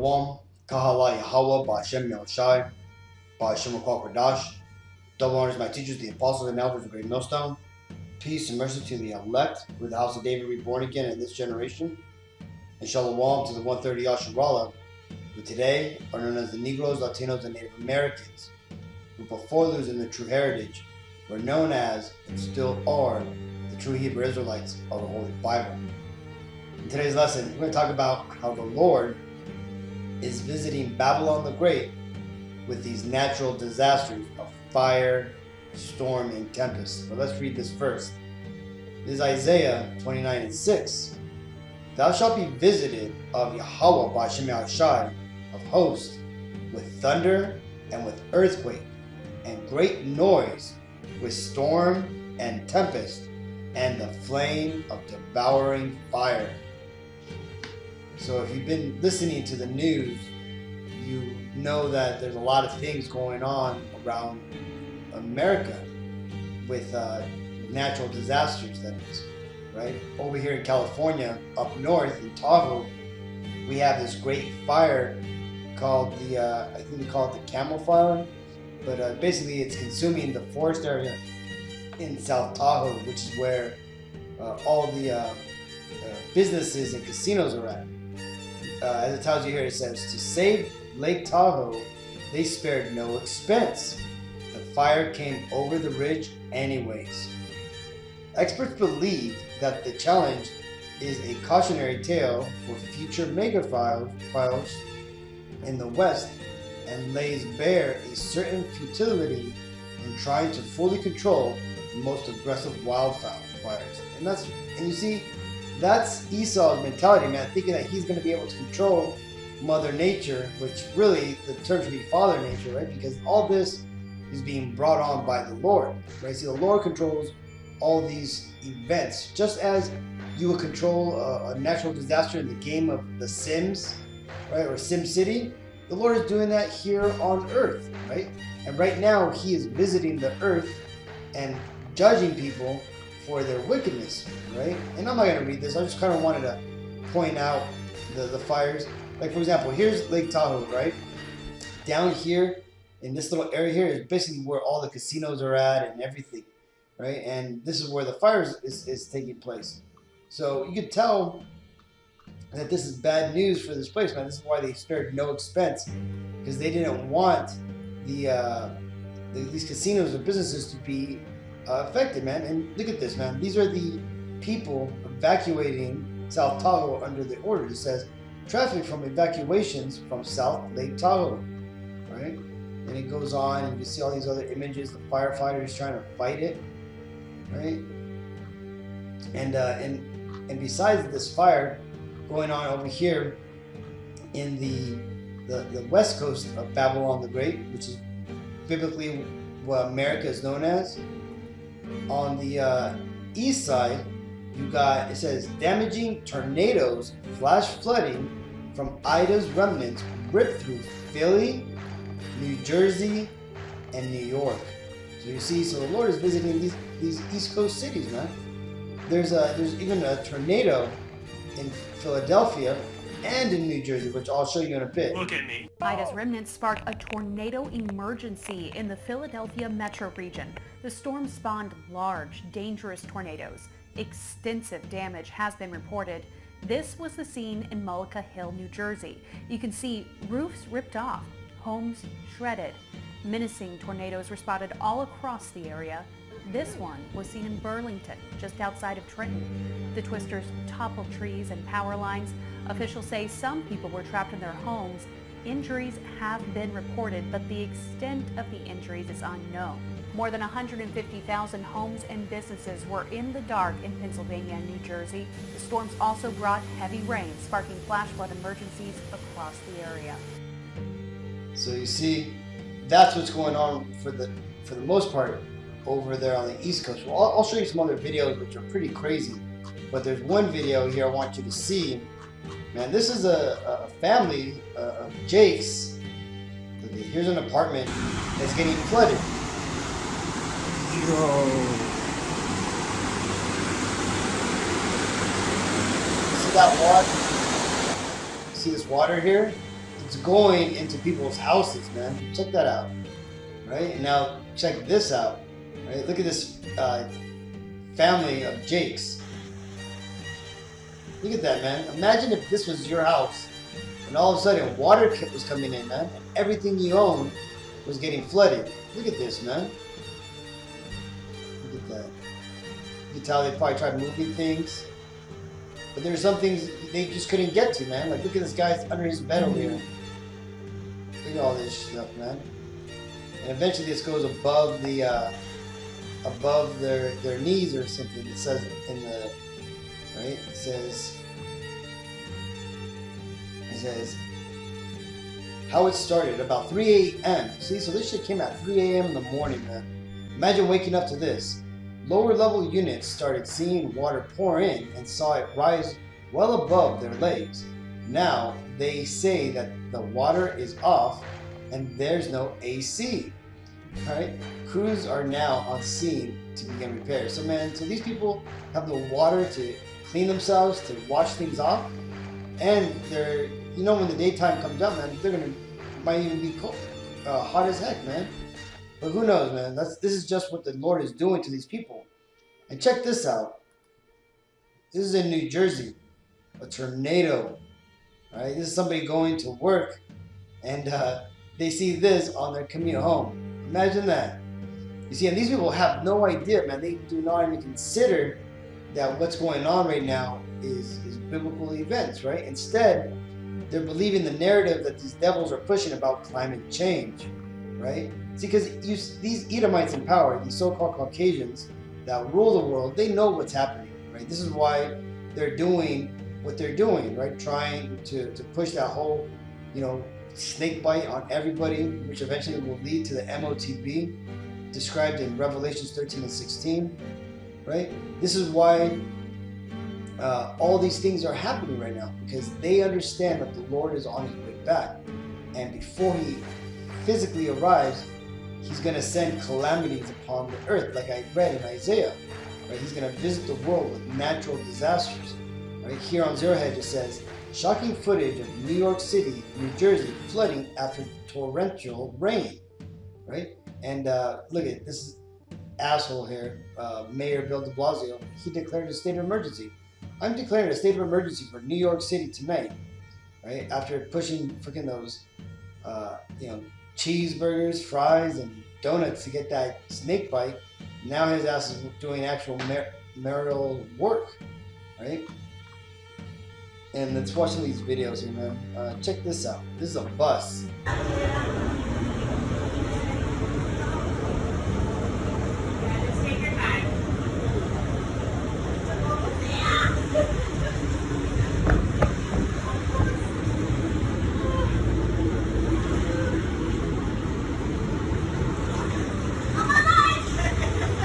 Shalom, Kahala Yahweh, Ba'Shem Yahushai, Ba'Shem Kodash. Double honors my teachers, the apostles and elders of Great Millstone. Peace and mercy to the elect, with the house of David reborn again in this generation. And Shalom to the 130 Yasharallah, who today are known as the Negroes, Latinos, and Native Americans, who before losing their true heritage were known as, and still are, the true Hebrew Israelites of the Holy Bible. In today's lesson, we're going to talk about how the Lord is visiting Babylon the Great with these natural disasters of fire, storm, and tempest. But let's read this first. This is Isaiah 29:6. Thou shalt be visited of Yahweh Ba'Shem Yahushai of hosts with thunder and with earthquake and great noise, with storm and tempest and the flame of devouring fire. So if you've been listening to the news, you know that there's a lot of things going on around America with natural disasters, that is, right? Over here in California, up north in Tahoe, we have this great fire called I think they call it the Camel Fire, but basically it's consuming the forest area in South Tahoe, which is where all the businesses and casinos are at. As it tells you here, it says, to save Lake Tahoe, they spared no expense. The fire came over the ridge anyways. Experts believe that the challenge is a cautionary tale for future megafires in the West and lays bare a certain futility in trying to fully control the most aggressive wildfires. And you see, that's Esau's mentality, man, thinking that he's going to be able to control Mother Nature, which really the term should be Father Nature, right? Because all this is being brought on by the Lord, right? See, the Lord controls all these events, just as you would control a natural disaster in the game of The Sims, right, or Sim City. The Lord is doing that here on earth, right? And right now, He is visiting the earth and judging people for their wickedness, right? And I'm not going to read this. I just kind of wanted to point out the fires. Like, for example, here's Lake Tahoe, right? Down here in this little area here is basically where all the casinos are at and everything, right? And this is where the fires is taking place. So you could tell that this is bad news for this place, man. This is why they spared no expense, because they didn't want these casinos or businesses to be affected, man. And look at this, man. These are the people evacuating South Tahoe under the order. It says traffic from evacuations from South Lake Tahoe, right? And it goes on, and you see all these other images. The firefighters trying to fight it, right? And besides this fire going on over here in the west coast of Babylon the Great, which is biblically what America is known as. On the east side, you got, it says, damaging tornadoes, flash flooding from Ida's remnants ripped through Philly, New Jersey, and New York. So you see, so the Lord is visiting these East Coast cities, man. There's even a tornado in Philadelphia and in New Jersey, which I'll show you in a bit. Look at me. Ida's remnants sparked a tornado emergency in the Philadelphia metro region. The storm spawned large, dangerous tornadoes. Extensive damage has been reported. This was the scene in Mullica Hill, New Jersey. You can see roofs ripped off, homes shredded. Menacing tornadoes were spotted all across the area. This one was seen in Burlington, just outside of Trenton. The twisters toppled trees and power lines. Officials say some people were trapped in their homes. Injuries have been reported, but the extent of the injuries is unknown. More than 150,000 homes and businesses were in the dark in Pennsylvania and New Jersey. The storms also brought heavy rain, sparking flash flood emergencies across the area. So you see, that's what's going on for the most part over there on the East Coast. Well, I'll show you some other videos which are pretty crazy, but there's one video here I want you to see. Man, this is a family of Jake's. Here's an apartment that's getting flooded. Yo. See that water? See this water here? It's going into people's houses, man. Check that out, right? And now check this out, right? Look at this family of Jakes. Look at that, man. Imagine if this was your house and all of a sudden water was coming in, man, and everything you own was getting flooded. Look at this, man. Look at that. You can tell they probably tried moving things, but there's some things they just couldn't get to, man. Like, look at this guy's under his bed over here. Look at all this stuff, man. And eventually this goes above the above their knees or something. It says in the right. It says how it started about 3 a.m. See, so this shit came at 3 a.m. in the morning, man. Imagine waking up to this. Lower level units started seeing water pour in and saw it rise well above their legs. Now they say that the water is off and there's no AC. Alright? Crews are now on scene to begin repairs. So man, so these people have the water to clean themselves, to wash things off, and they're, you know, when the daytime comes up, man, they're gonna might even be cold, hot as heck, man. But who knows, man? This is just what the Lord is doing to these people. And check this out. This is in New Jersey, a tornado. Right? This is somebody going to work, and they see this on their commute home. Imagine that. You see, and these people have no idea, man. They do not even consider that what's going on right now is biblical events, right? Instead, they're believing the narrative that these devils are pushing about climate change, right? See, because these Edomites in power, these so-called Caucasians that rule the world, they know what's happening, right? This is why they're doing what they're doing, right? Trying to push that whole, you know, snake bite on everybody, which eventually will lead to the MOTB, described in Revelations 13 and 16, right? This is why all these things are happening right now, because they understand that the Lord is on his way back, and before he physically arrives, he's going to send calamities upon the earth, like I read in Isaiah, right? He's going to visit the world with natural disasters. Right here on Zerohead it says, shocking footage of New York City, New Jersey flooding after torrential rain, right? And look at this asshole here, Mayor Bill de Blasio. He declared a state of emergency. I'm declaring a state of emergency for New York City tonight, right? After pushing freaking those, you know, cheeseburgers, fries, and donuts to get that snake bite. Now his ass is doing actual marital work, right? And let's watch some of these videos here, man. Check this out. This is a bus.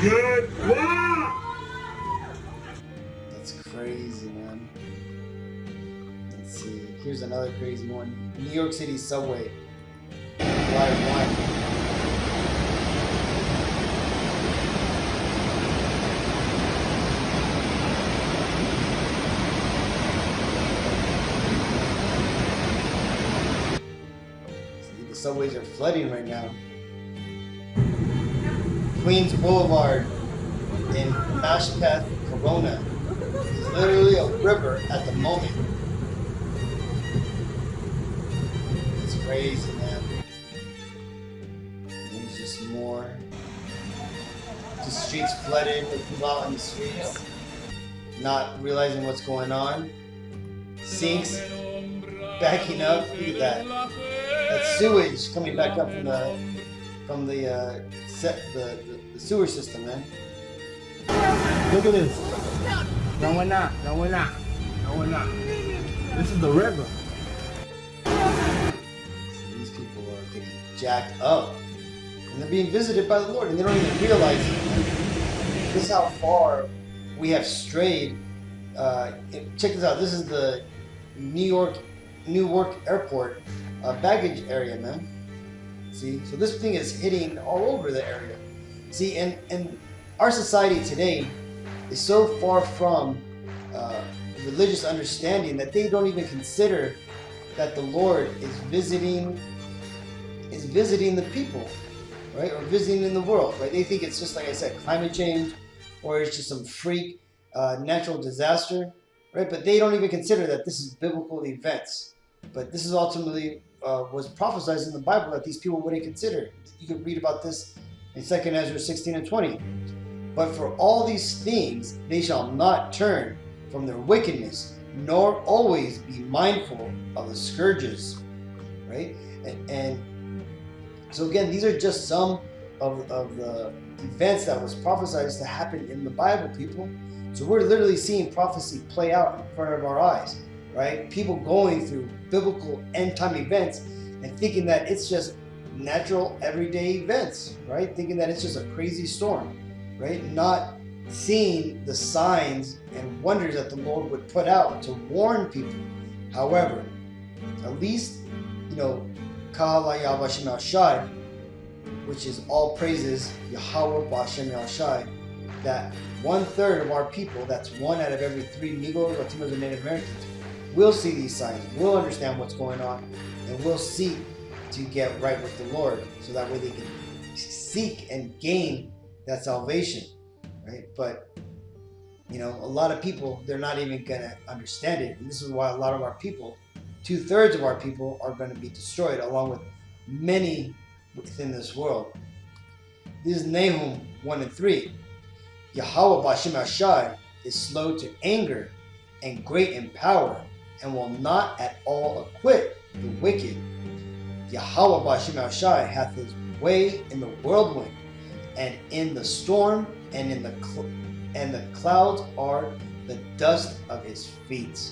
Good luck! That's crazy, man. Let's see. Here's another crazy one. New York City subway. Ride 1. The subways are flooding right now. Queens Boulevard in Mashpeth, Corona is literally a river at the moment. It's crazy, man. There's just more. The streets flooded with people out on the streets, not realizing what's going on. Sinks backing up. Look at that. That sewage coming back up from the sewer system, man. Look at this. No, we're not. No, we're not. No, we're not. This is the river. So these people are getting jacked up. And they're being visited by the Lord, and they don't even realize it. This is how far we have strayed. Check this out. This is the Newark Airport baggage area, man. See, so this thing is hitting all over the area. See, and our society today is so far from religious understanding that they don't even consider that the Lord is visiting the people, right? Or visiting in the world, right? They think it's just, like I said, climate change, or it's just some freak natural disaster, right? But they don't even consider that this is biblical events. But this is ultimately was prophesied in the Bible that these people wouldn't consider. You can read about this in 2 Ezra 16 and 20. But for all these things they shall not turn from their wickedness, nor always be mindful of the scourges, right? And so again, these are just some of the events that was prophesied to happen in the Bible, people. So we're literally seeing prophecy play out in front of our eyes, right? People going through biblical end time events and thinking that it's just natural everyday events, right? Thinking that it's just a crazy storm, right? Not seeing the signs and wonders that the Lord would put out to warn people. However, at least, Ka'ala Yahweh Al Shai, which is all praises Yahweh B'Hashem El Shai, that 1/3 of our people, that's 1 out of every 3 Negroes, Latinos, and Native Americans, will see these signs, will understand what's going on, and will seek to get right with the Lord, so that way they can seek and gain that salvation, right? But a lot of people, they're not even gonna understand it, and this is why a lot of our people, 2/3 of our people, are going to be destroyed, along with many within this world. This is Nahum 1 and 3. Yahweh B'Hashem Ashai is slow to anger and great in power, and will not at all acquit the wicked. Yahweh B'Hashem Ashai hath his way in the whirlwind, and in the storm, and in the clouds are the dust of his feet.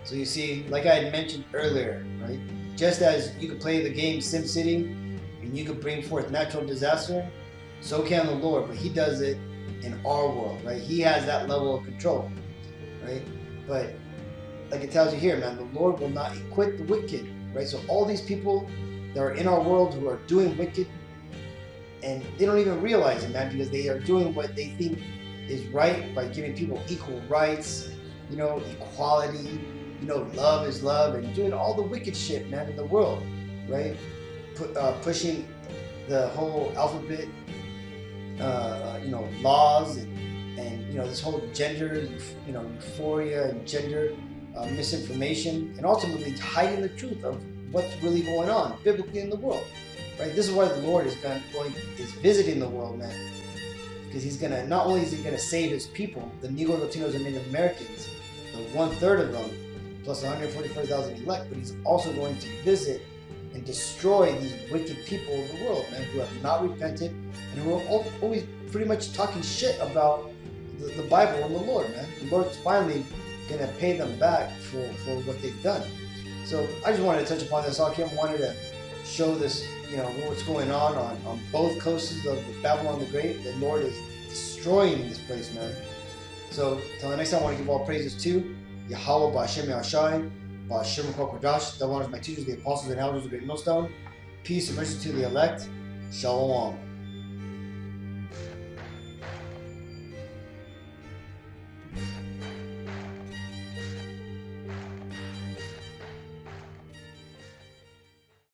So you see, like I had mentioned earlier, right? Just as you could play the game SimCity and you could bring forth natural disaster, so can the Lord, but he does it in our world, right? He has that level of control, right? But like it tells you here, man, the Lord will not acquit the wicked, right? So all these people that are in our world who are doing wicked, and they don't even realize it, man, because they are doing what they think is right by giving people equal rights, equality, love is love, and doing all the wicked shit, man, in the world, right? Pushing the whole alphabet, laws, and this whole gender, euphoria and gender misinformation, and ultimately hiding the truth of what's really going on biblically in the world, right? This is why the Lord is visiting the world, man, because he's gonna, not only is he gonna save his people, the Negro, Latinos, and Native Americans, the 1/3 of them, plus 144,000 elect, but he's also going to visit and destroy these wicked people of the world, man, who have not repented and who are always pretty much talking shit about the Bible and the Lord, man. The Lord's finally going to pay them back for what they've done. So I just wanted to touch upon this. I wanted to show this, what's going on both coasts of Babylon the Great. The Lord is destroying this place, man. So until the next time, I want to give all praises to Yahweh B'Hashem Yahshai, B'Hashem Kokodash, that honors my teachers, the apostles and elders of the Great Millstone. Peace and mercy to the elect. Shalom.